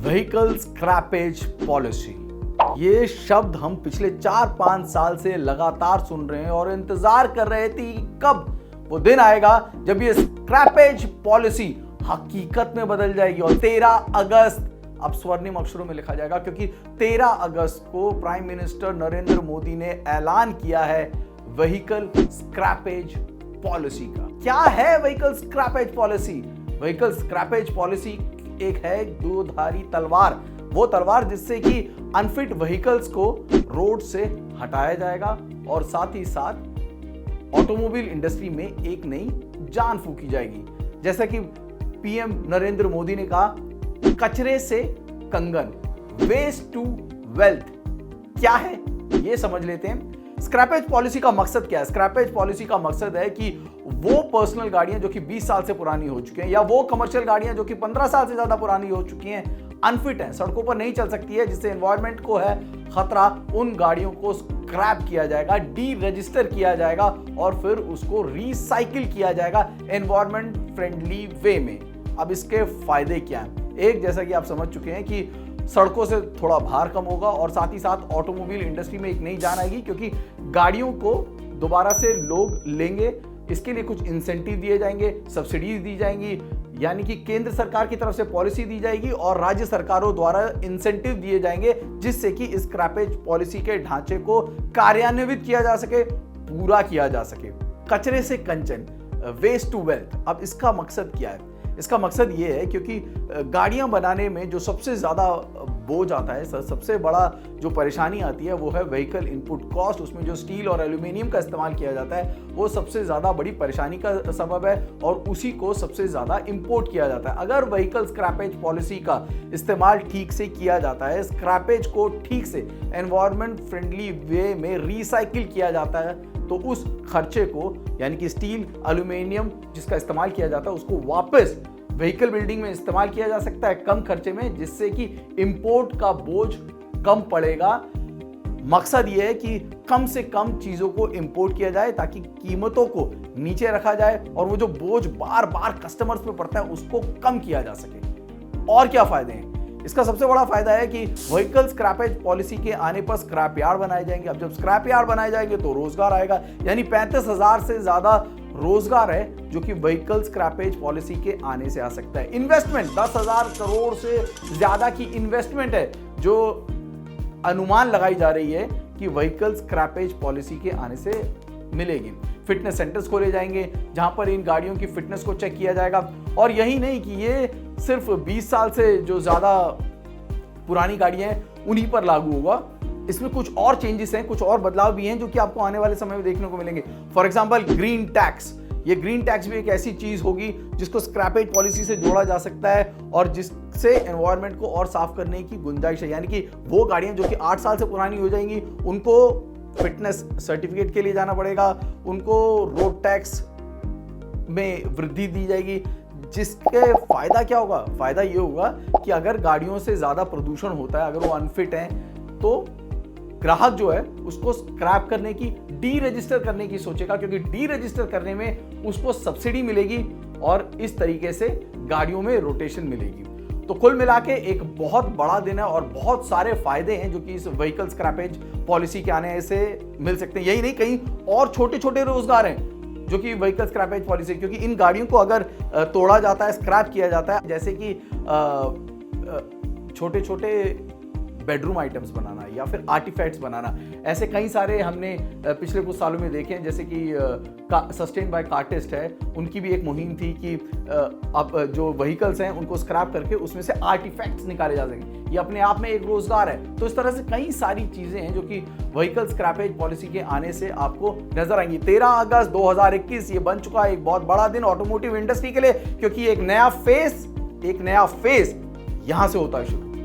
Vehicle scrappage policy, ये शब्द हम पिछले 4-5 साल से लगातार सुन रहे हैं और इंतजार कर रहे थे कि कब वो दिन आएगा जब ये स्क्रैपेज पॉलिसी हकीकत में बदल जाएगी और 13 अगस्त अब स्वर्णिम अक्षरों में लिखा जाएगा, क्योंकि 13 अगस्त को प्राइम मिनिस्टर नरेंद्र मोदी ने ऐलान किया है व्हीकल स्क्रैपेज पॉलिसी का। क्या है vehicle scrappage policy? Vehicle scrappage policy एक है दोधारी तलवार, वो तलवार जिससे कि अनफिट व्हीकल्स को रोड से हटाया जाएगा और साथ ही साथ ऑटोमोबाइल इंडस्ट्री में एक नई जान फूंकी जाएगी। जैसा कि पीएम नरेंद्र मोदी ने कहा, कचरे से कंगन, वेस्ट टू वेल्थ। क्या है ये समझ लेते हैं। स्क्रैपेज पॉलिसी का मकसद क्या है? स्क्रैपेज पॉलिसी का मकसद है कि वो पर्सनल गाड़ियां जो कि 20 साल से पुरानी हो चुकी हैं या वो कमर्शियल गाड़ियां जो कि 15 साल से ज्यादा पुरानी हो चुकी हैं, अनफिट हैं, सड़कों पर नहीं चल सकती है, जिससे एनवायरनमेंट को है खतरा, उन गाड़ियों को स्क्रैप किया जाएगा, डी रजिस्टर किया जाएगा और फिर उसको रिसाइकिल किया जाएगा एनवायरनमेंट फ्रेंडली वे में। अब इसके फायदे क्या हैं? एक, जैसा कि आप समझ चुके हैं कि सड़कों से थोड़ा भार कम होगा और साथ ही साथ ऑटोमोबाइल इंडस्ट्री में एक नई जान आएगी, क्योंकि गाड़ियों को दोबारा से लोग लेंगे, इसके लिए कुछ इंसेंटिव दिए जाएंगे, सब्सिडीज दी जाएंगी, यानी कि केंद्र सरकार की तरफ से पॉलिसी दी जाएगी और राज्य सरकारों द्वारा इंसेंटिव दिए जाएंगे, जिससे कि स्क्रैपेज पॉलिसी के ढांचे को कार्यान्वित किया जा सके, पूरा किया जा सके। कचरे से कंचन, वेस्ट टू वेल्थ। अब इसका मकसद क्या है? इसका मकसद ये है क्योंकि गाड़ियां बनाने में जो सबसे ज़्यादा बोझ आता है, सबसे बड़ा जो परेशानी आती है वो है व्हीकल इनपुट कॉस्ट। उसमें जो स्टील और एल्यूमिनियम का इस्तेमाल किया जाता है वो सबसे ज़्यादा बड़ी परेशानी का सबब है और उसी को सबसे ज़्यादा इंपोर्ट किया जाता है। अगर व्हीकल स्क्रैपेज पॉलिसी का इस्तेमाल ठीक से किया जाता है, स्क्रैपेज को ठीक से एनवायरनमेंट फ्रेंडली वे में रिसाइकिल किया जाता है, तो उस खर्चे को, यानी कि स्टील एल्यूमिनियम जिसका इस्तेमाल किया जाता है, उसको वापस व्हीकल बिल्डिंग में इस्तेमाल किया जा सकता है कम खर्चे में, जिससे कि इंपोर्ट का बोझ कम पड़ेगा। मकसद यह है कि कम से कम चीजों को इंपोर्ट किया जाए ताकि कीमतों को नीचे रखा जाए और वो जो बोझ बार बार कस्टमर्स पे पड़ता है उसको कम किया जा सके। और क्या फायदे हैं? इसका सबसे बड़ा फायदा है कि व्हीकल स्क्रैपेज पॉलिसी के आने पर स्क्रैप यार्ड बनाए जाएंगे। अब जब स्क्रैप यार्ड बनाए जाएंगे तो रोजगार आएगा, यानी 35,000 से ज्यादा रोजगार है जो कि व्हीकल स्क्रैपेज पॉलिसी के आने से आ सकता है। इन्वेस्टमेंट 10,000 करोड़ से ज्यादा की इन्वेस्टमेंट है जो अनुमान लगाई जा रही है कि व्हीकल स्क्रैपेज पॉलिसी के आने से मिलेगी। फिटनेस सेंटर्स खोले जाएंगे जहां पर इन गाड़ियों की फिटनेस को चेक किया जाएगा। और यही नहीं कि ये सिर्फ 20 साल से जो ज्यादा पुरानी गाड़ियां हैं उन्हीं पर लागू होगा, इसमें कुछ और चेंजेस हैं, कुछ और बदलाव भी हैं जो कि आपको आने वाले समय में देखने को मिलेंगे। फॉर एग्जांपल ग्रीन टैक्स, ये ग्रीन टैक्स भी एक ऐसी चीज होगी जिसको स्क्रैपेज पॉलिसी से जोड़ा जा सकता है और जिससे एनवायरनमेंट को और साफ करने की गुंजाइश है, यानी कि वो गाड़ियां जो कि 8 साल से पुरानी हो जाएंगी उनको फिटनेस सर्टिफिकेट के लिए जाना पड़ेगा, उनको रोड टैक्स में वृद्धि दी जाएगी। जिसके फायदा क्या होगा? फायदा ये होगा कि अगर गाड़ियों से ज्यादा प्रदूषण होता है, अगर वो अनफिट है, तो ग्राहक जो है उसको स्क्रैप करने की, डी रजिस्टर करने की सोचेगा, क्योंकि डी रजिस्टर करने में उसको सब्सिडी मिलेगी और इस तरीके से गाड़ियों में रोटेशन मिलेगी। तो कुल मिला के एक बहुत बड़ा दिन है और बहुत सारे फायदे हैं जो कि इस व्हीकल स्क्रैपेज पॉलिसी के आने से मिल सकते हैं। यही नहीं, कहीं और छोटे छोटे रोजगार हैं जो कि व्हीकल स्क्रैपेज पॉलिसी, क्योंकि इन गाड़ियों को अगर तोड़ा जाता है, स्क्रैप किया जाता है, जैसे कि छोटे छोटे बेडरूम आइटम्स बनाना या फिर आर्टिफैक्ट्स बनाना, ऐसे कई सारे हमने पिछले कुछ सालों में देखे हैं। जैसे कि सस्टेन बाय कार्टिस्ट है, उनकी भी एक मुहिम थी कि अब जो व्हीकल्स हैं उनको स्क्रैप करके उसमें से आर्टिफैक्ट्स निकाले जा सकें। ये अपने आप में एक रोजगार है। तो इस तरह से कई सारी चीजें हैं जो कि व्हीकल स्क्रैपेज पॉलिसी के आने से आपको नजर आएंगी। 13 अगस्त 2021 ये बन चुका है एक बहुत बड़ा दिन ऑटोमोटिव इंडस्ट्री के लिए, क्योंकि एक नया फेस यहां से होता है शुरू।